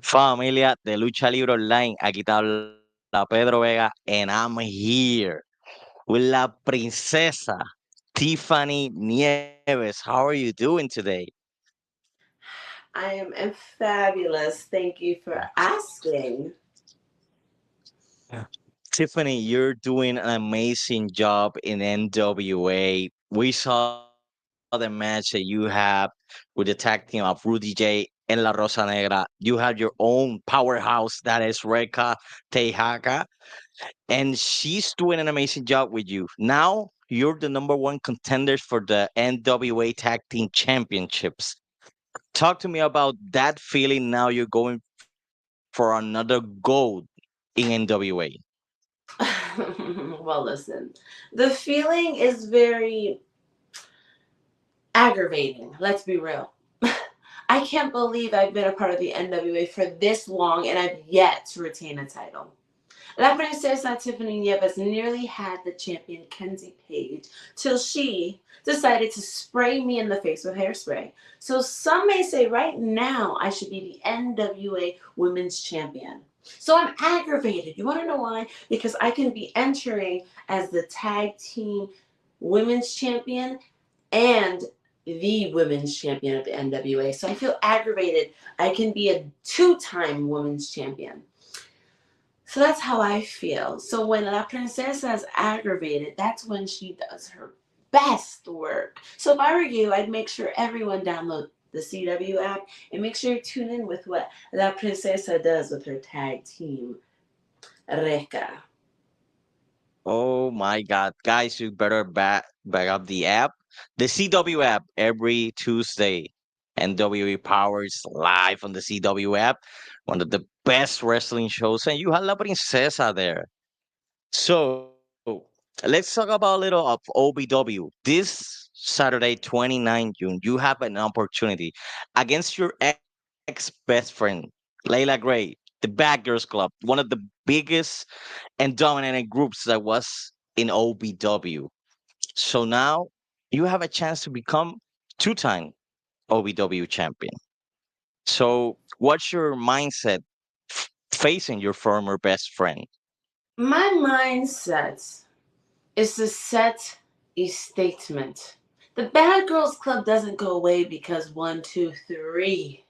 Familia de Lucha Libre Online, aquí te habla Pedro Vega, and I'm here with la princesa Tiffany Nieves. How are you doing today? I am fabulous. Thank you for asking. Yeah. Tiffany, you're doing an amazing job in NWA. We saw the match that you have with the tag team of Rudy J and La Rosa Negra. You have your own powerhouse that is Reka Tejaka, and she's doing an amazing job with you. Now you're the number one contenders for the NWA Tag Team Championships. Talk to me about that feeling now you're going for another gold in NWA. Well, listen, the feeling is very aggravating. Let's be real. I can't believe I've been a part of the NWA for this long and I've yet to retain a title. La Princesa Tiffany Nieves nearly had the champion Kenzie Page till she decided to spray me in the face with hairspray. So some may say right now I should be the NWA Women's Champion. So I'm aggravated. You want to know why? Because I can be entering as the tag team women's champion and the women's champion of the NWA. So I feel aggravated. I can be a two-time women's champion. So that's how I feel. So when La Princesa is aggravated, that's when she does her best work. So if I were you, I'd make sure everyone download the CW app and make sure you tune in with what La Princesa does with her tag team, Reka. Oh my God, guys, you better back up the app. The CW app every Tuesday. NWA Powers live on the CW app. One of the best wrestling shows. And you have La Princesa there. So let's talk about a little of OBW. This Saturday, 29 June, you have an opportunity against your ex best friend, Layla Gray, the Bad Girls Club, one of the biggest and dominating groups that was in OBW. So now you have a chance to become two-time OBW champion. So what's your mindset facing your former best friend? My mindset is to set a statement. The Bad Girls Club doesn't go away because one, two, three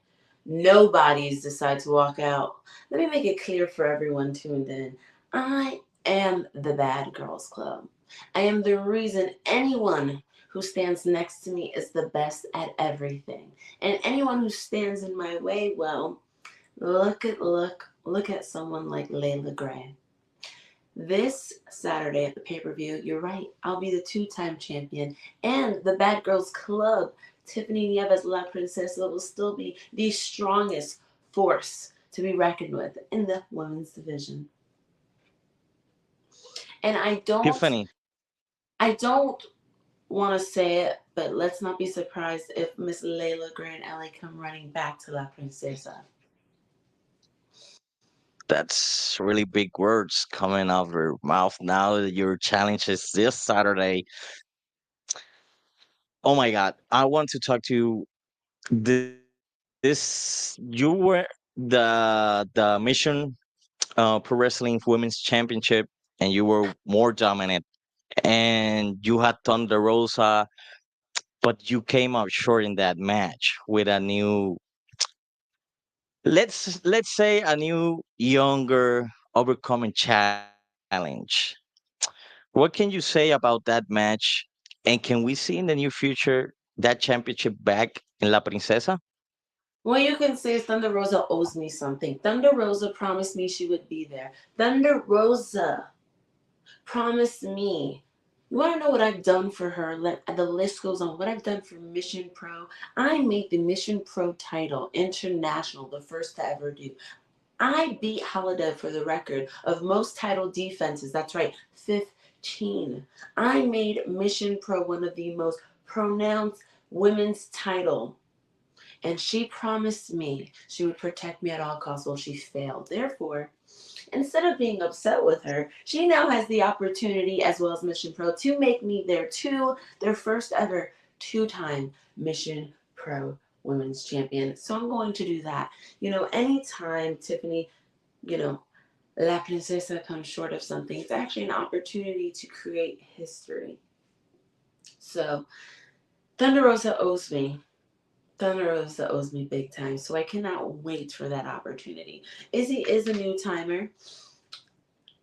nobodies decide to walk out. Let me make it clear for everyone tuned in. I am the Bad Girls Club. I am the reason anyone who stands next to me is the best at everything. And anyone who stands in my way, well, look at someone like Layla Gray. This Saturday at the pay-per-view, you're right, I'll be the two-time champion. And the Bad Girls Club, Tiffany Nieves La Princesa, will still be the strongest force to be reckoned with in the women's division. And Tiffany, I don't want to say it, but let's not be surprised if Miss Layla Gray and Ellie come running back to La Princesa. that's really big words coming out of your mouth now that your challenge is this Saturday. Oh my God, I want to talk to you. You were the Mission Pro Wrestling Women's Championship, and you were more dominant. And you had Thunder Rosa, but you came up short in that match with a new, let's say, a new, younger, overcoming challenge. What can you say about that match? And can we see in the near future that championship back in La Princesa? Well, you can say Thunder Rosa owes me something. Thunder Rosa promised me she would be there. Thunder Rosa promised me. You want to know what I've done for her? The list goes on. What I've done for Mission Pro. I made the Mission Pro title international, the first to ever do. I beat Holiday for the record of most title defenses. That's right, 15. I made Mission Pro one of the most pronounced women's title, and she promised me she would protect me at all costs. Well, she failed. Therefore, instead of being upset with her, she now has the opportunity, as well as Mission Pro, to make me their first ever two-time Mission Pro women's champion. So I'm going to do that. Anytime, Tiffany, you know, La Princesa comes short of something, it's actually an opportunity to create history. So Thunder Rosa owes me. Thunder Rosa owes me big time. So I cannot wait for that opportunity. Izzy is a new timer.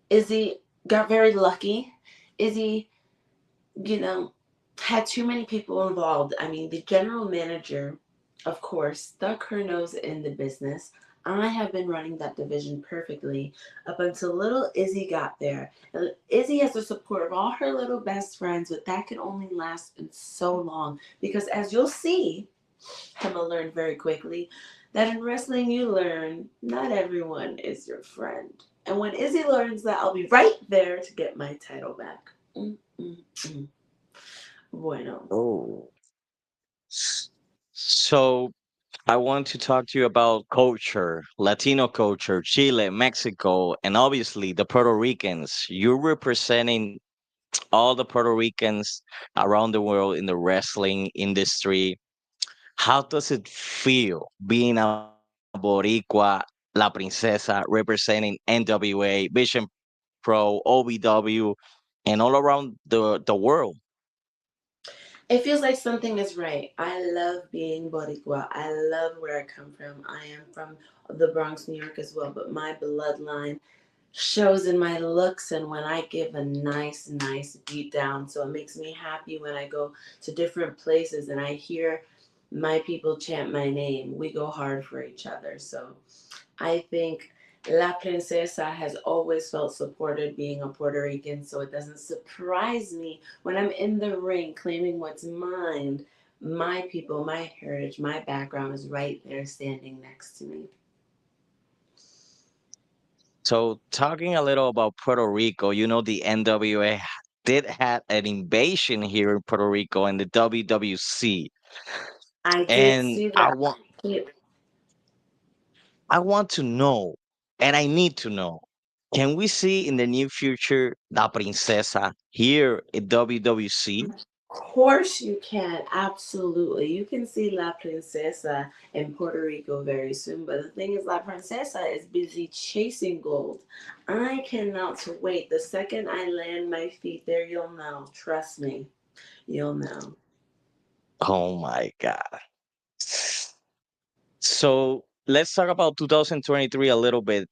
Izzy got very lucky. Izzy, you know, had too many people involved. I mean, the general manager, of course, stuck her nose in the business. I have been running that division perfectly up until little Izzy got there. And Izzy has the support of all her little best friends, but that can only last in so long because, as you'll see, Emma learned very quickly that in wrestling you learn not everyone is your friend. And when Izzy learns that, I'll be right there to get my title back. Mm. Bueno. Oh. So I want to talk to you about culture, Latino culture, Chile, Mexico, and obviously the Puerto Ricans. You're representing all the Puerto Ricans around the world in the wrestling industry. How does it feel being a Boricua, La Princesa, representing NWA, Vision Pro, OVW, and all around the world? It feels like something is right. I love being Boricua. I love where I come from. I am from the Bronx, New York as well, but my bloodline shows in my looks and when I give a nice beat down. So it makes me happy when I go to different places and I hear my people chant my name. We go hard for each other. So I think La Princesa has always felt supported being a Puerto Rican, so it doesn't surprise me when I'm in the ring claiming what's mine. My people, my heritage, my background is right there standing next to me. So talking a little about Puerto Rico, the NWA did have an invasion here in Puerto Rico and the WWC. I did And see I that. want I want to know, and I need to know, can we see in the near future La Princesa here at WWC? Course you can, absolutely. You can see La Princesa in Puerto Rico very soon, but the thing is, La Princesa is busy chasing gold. I cannot wait. The second I land my feet there, you'll know. Trust me, you'll know. Oh my God. So let's talk about 2023 a little bit.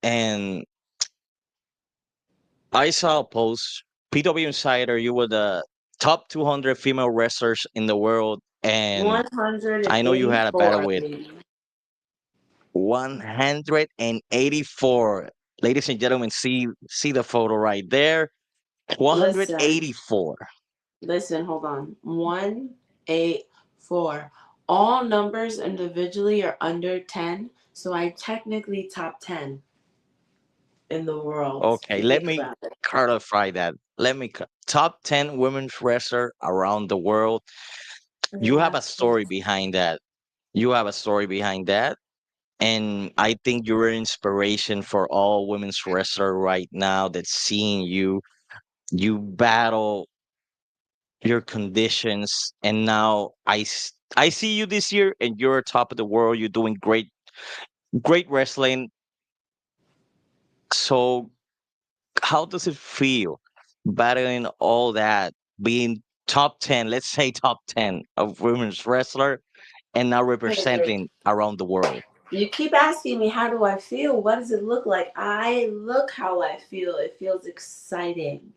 And I saw a post, PW Insider, you were the top 200 female wrestlers in the world. And I know you had a battle 184, with baby. 184. Ladies and gentlemen, see the photo right there. Listen, 184. listen, hold on. 184. All numbers individually are under 10, so I technically top 10 in the world, if Okay, you let think me about it. clarify that. Top 10 women's wrestler around the world. You have Yeah. a story behind that. You have a story behind that. And I think you're an inspiration for all women's wrestler right now that's seeing you. You battle your conditions, and now I see you this year, and you're top of the world. You're doing great wrestling. So how does it feel battling all that, being top 10, let's say top 10 of women's wrestler, and now Hey, representing around the world? you keep asking me, how do I feel? What does it look like? I look how I feel. It feels exciting.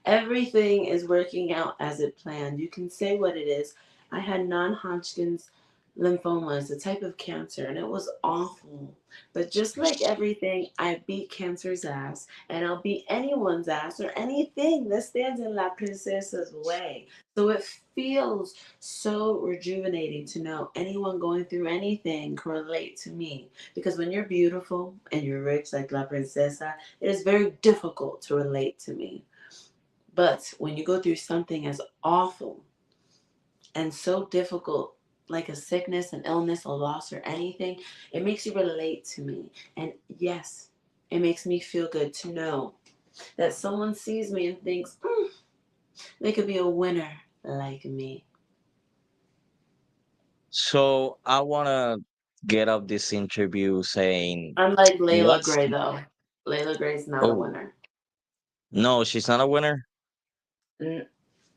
Everything is working out as it planned. You can say what it is. I had non-Hodgkin's lymphoma, it's a type of cancer, and it was awful. But just like everything, I beat cancer's ass, and I'll beat anyone's ass or anything that stands in La Princesa's way. So it feels so rejuvenating to know anyone going through anything can relate to me. Because when you're beautiful and you're rich like La Princesa, it is very difficult to relate to me. But when you go through something as awful and so difficult, like a sickness, an illness, a loss, or anything, it makes you relate to me. And yes, it makes me feel good to know that someone sees me and thinks, they could be a winner like me. So I wanna get up this interview saying, Unlike Layla what's Gray, though. Layla Gray's not a oh winner. no, she's not a winner. N-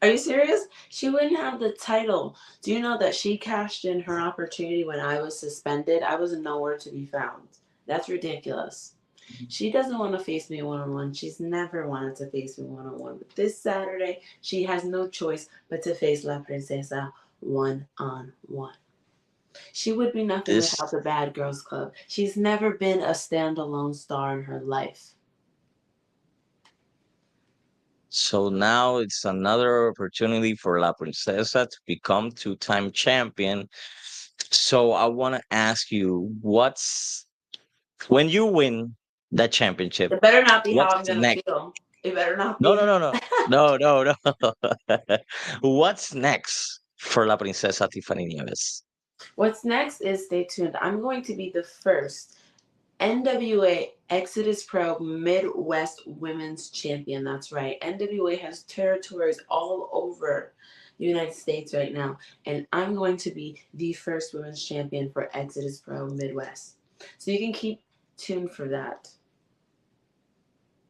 Are you serious? She wouldn't have the title. Do you know that she cashed in her opportunity when I was suspended? I was nowhere to be found. That's ridiculous. She doesn't want to face me one on one. She's never wanted to face me one on one. But this Saturday, she has no choice but to face La Princesa one on one. She would be nothing without This the Bad Girls Club. She's never been a standalone star in her life. so now it's another opportunity for La Princesa to become two-time champion. So I want to ask you, what's when you win that championship, It better not be how what's I'm gonna next? feel. It better not No, be. no, no, no, no, no, no. What's next for La Princesa Tiffany Nieves? What's next is stay tuned. I'm going to be the first NWA Exodus Pro Midwest Women's Champion. That's right. NWA has territories all over the United States right now, and I'm going to be the first women's champion for Exodus Pro Midwest. So you can keep tuned for that.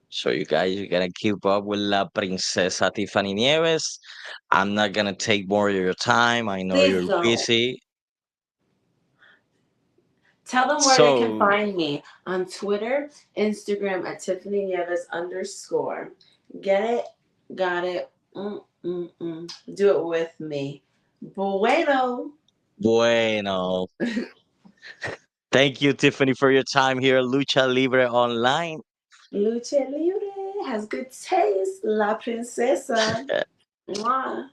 So you guys, you gotta keep up with La Princesa Tiffany Nieves. I'm not gonna take more of your time. I know Please you're don't. busy. Tell them where they can So, find me on Twitter, Instagram at Tiffany Nieves _. Get it? Got it? Do it with me. Bueno. bueno. Thank you, Tiffany, for your time here at Lucha Libre Online. Lucha Libre has good taste. La princesa. Mwah.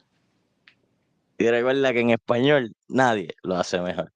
Y recuerda que en español nadie lo hace mejor.